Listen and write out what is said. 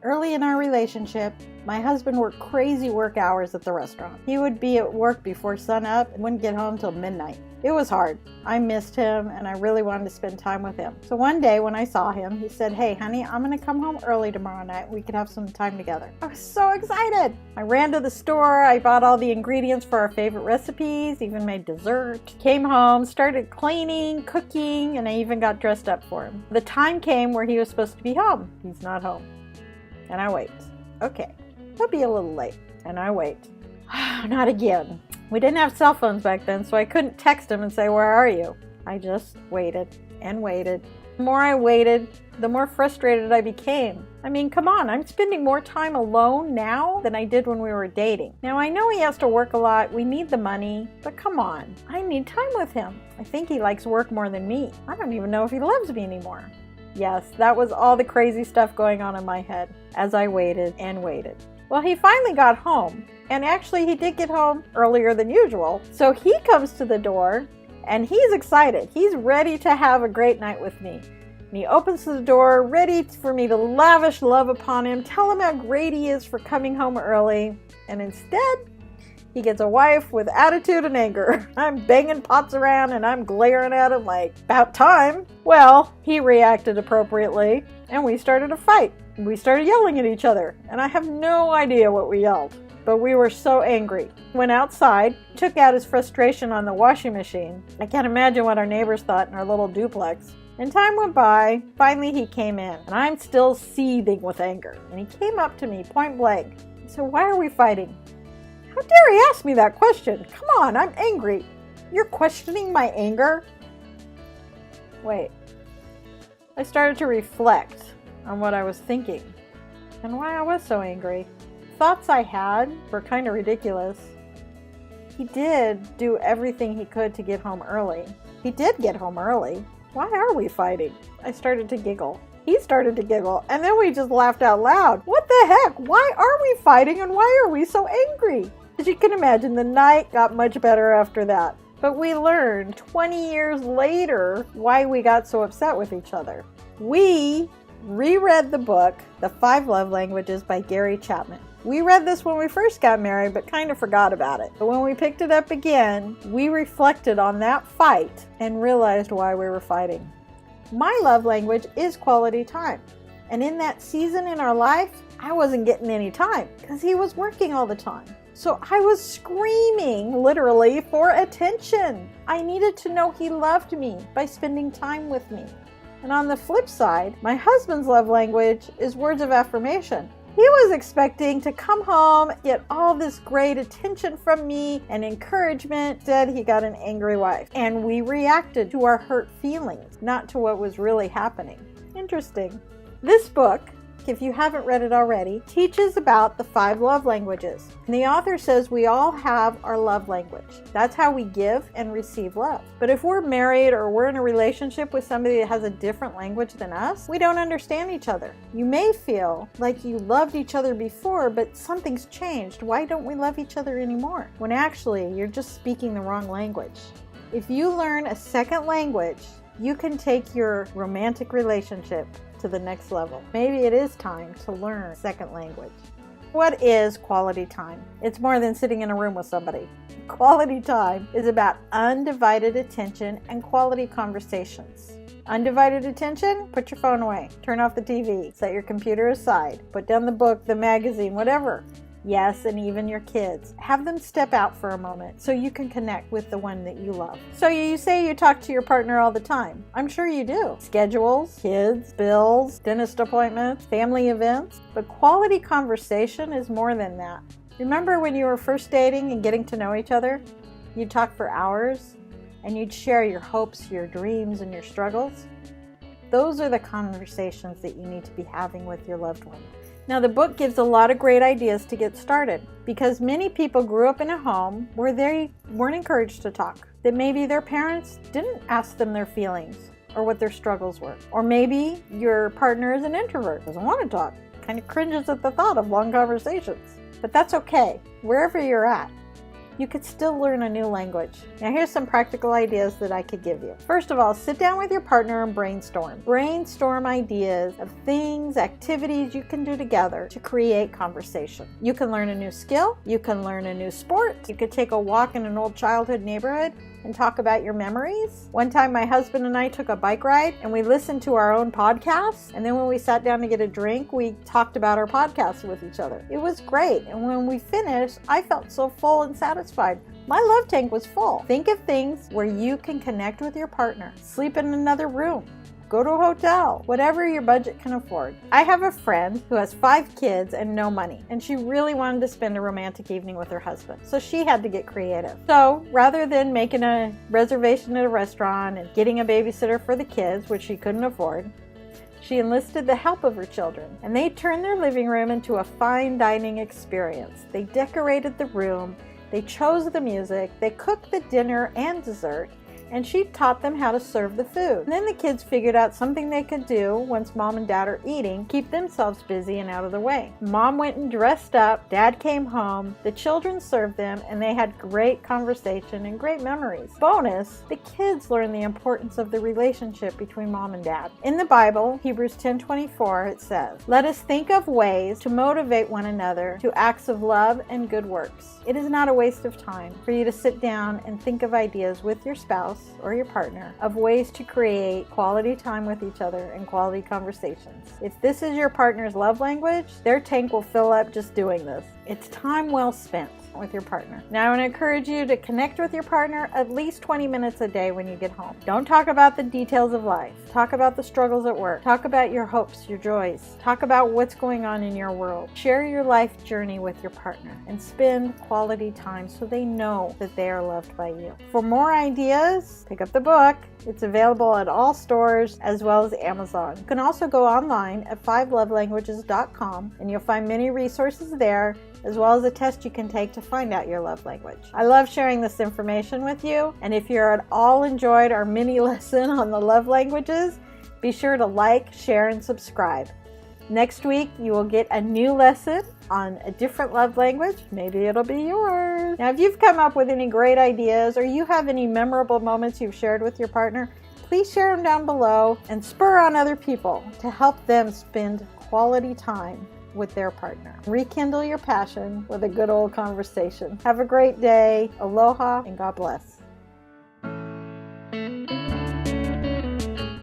Early in our relationship, my husband worked crazy work hours at the restaurant. He would be at work before sunup and wouldn't get home till midnight. It was hard. I missed him and I really wanted to spend time with him. So one day when I saw him, he said, "Hey honey, I'm gonna come home early tomorrow night. We could have some time together." I was so excited. I ran to the store. I bought all the ingredients for our favorite recipes, even made dessert. Came home, started cleaning, cooking, and I even got dressed up for him. The time came where he was supposed to be home. He's not home. And I wait. Okay, he'll be a little late. And I wait. Not again. We didn't have cell phones back then, so I couldn't text him and say, "Where are you?" I just waited and waited. The more I waited, the more frustrated I became. I mean, come on, I'm spending more time alone now than I did when we were dating. Now, I know he has to work a lot, we need the money, but come on, I need time with him. I think he likes work more than me. I don't even know if he loves me anymore. Yes, that was all the crazy stuff going on in my head as I waited and waited. Well, he finally got home, and actually he did get home earlier than usual. So he comes to the door, and he's excited. He's ready to have a great night with me. And he opens the door, ready for me to lavish love upon him, tell him how great he is for coming home early. And instead, he gets a wife with attitude and anger. I'm banging pots around and I'm glaring at him like, "About time." Well, he reacted appropriately, and we started a fight. We started yelling at each other, and I have no idea what we yelled, but we were so angry. Went outside, took out his frustration on the washing machine. I can't imagine what our neighbors thought in our little duplex. And time went by. Finally, he came in, and I'm still seething with anger. And he came up to me point blank. He said, "Why are we fighting?" How dare he ask me that question? Come on, I'm angry. You're questioning my anger? Wait. I started to reflect on what I was thinking and why I was so angry. Thoughts I had were kind of ridiculous. He did do everything he could to get home early. He did get home early. Why are we fighting? I started to giggle. He started to giggle, and then we just laughed out loud. What the heck? Why are we fighting, and why are we so angry? As you can imagine, the night got much better after that. But we learned 20 years later why we got so upset with each other. We reread the book, The 5 Love Languages by Gary Chapman. We read this when we first got married, but kind of forgot about it. But when we picked it up again, we reflected on that fight and realized why we were fighting. My love language is quality time. And in that season in our life, I wasn't getting any time because he was working all the time. So I was screaming, literally, for attention. I needed to know he loved me by spending time with me. And on the flip side, my husband's love language is words of affirmation. He was expecting to come home, get all this great attention from me and encouragement. Instead, he got an angry wife. And we reacted to our hurt feelings, not to what was really happening. Interesting. This book, if you haven't read it already, teaches about the 5 love languages. And the author says we all have our love language. That's how we give and receive love. But if we're married or we're in a relationship with somebody that has a different language than us, we don't understand each other. You may feel like you loved each other before, but something's changed. Why don't we love each other anymore? When actually, you're just speaking the wrong language. If you learn a second language, you can take your romantic relationship to the next level. Maybe it is time to learn a second language. What is quality time? It's more than sitting in a room with somebody. Quality time is about undivided attention and quality conversations. Undivided attention? Put your phone away. Turn off the TV. Set your computer aside. Put down the book, the magazine, whatever. Yes, and even your kids. Have them step out for a moment so you can connect with the one that you love. So you say you talk to your partner all the time. I'm sure you do. Schedules, kids, bills, dentist appointments, family events. But quality conversation is more than that. Remember when you were first dating and getting to know each other? You'd talk for hours and you'd share your hopes, your dreams, and your struggles. Those are the conversations that you need to be having with your loved one. Now, the book gives a lot of great ideas to get started because many people grew up in a home where they weren't encouraged to talk. That maybe their parents didn't ask them their feelings or what their struggles were. Or maybe your partner is an introvert, doesn't want to talk, kind of cringes at the thought of long conversations. But that's okay, wherever you're at. you could still learn a new language. Now here's some practical ideas that I could give you. First of all, sit down with your partner and brainstorm. Brainstorm ideas of things, activities you can do together to create conversation. You can learn a new skill. You can learn a new sport. You could take a walk in an old childhood neighborhood and talk about your memories. One time my husband and I took a bike ride and we listened to our own podcasts, and then when we sat down to get a drink, we talked about our podcasts with each other. It was great, and when we finished, I felt so full and satisfied. My love tank was full. Think of things where you can connect with your partner. Sleep in another room. Go to a hotel, whatever your budget can afford. I have a friend who has 5 kids and no money, and she really wanted to spend a romantic evening with her husband, so she had to get creative. So rather than making a reservation at a restaurant and getting a babysitter for the kids, which she couldn't afford, she enlisted the help of her children, and they turned their living room into a fine dining experience. They decorated the room, they chose the music, they cooked the dinner and dessert, and she taught them how to serve the food. And then the kids figured out something they could do once mom and dad are eating, keep themselves busy and out of the way. Mom went and dressed up, dad came home, the children served them, and they had great conversation and great memories. Bonus, the kids learned the importance of the relationship between mom and dad. In the Bible, Hebrews 10:24, it says, "Let us think of ways to motivate one another to acts of love and good works." It is not a waste of time for you to sit down and think of ideas with your spouse or your partner of ways to create quality time with each other and quality conversations. If this is your partner's love language, their tank will fill up just doing this. It's time well spent with your partner. Now I want to encourage you to connect with your partner at least 20 minutes a day when you get home. Don't talk about the details of life. Talk about the struggles at work. Talk about your hopes, your joys. Talk about what's going on in your world. Share your life journey with your partner and spend quality time so they know that they are loved by you. For more ideas, pick up the book. It's available at all stores as well as Amazon. You can also go online at 5lovelanguages.com and you'll find many resources there, as well as a test you can take to find out your love language. I love sharing this information with you, and if you're at all enjoyed our mini lesson on the love languages, be sure to like, share, and subscribe. Next week, you will get a new lesson on a different love language. Maybe it'll be yours. Now, if you've come up with any great ideas or you have any memorable moments you've shared with your partner, please share them down below and spur on other people to help them spend quality time with their partner. Rekindle your passion with a good old conversation. Have a great day. Aloha and God bless.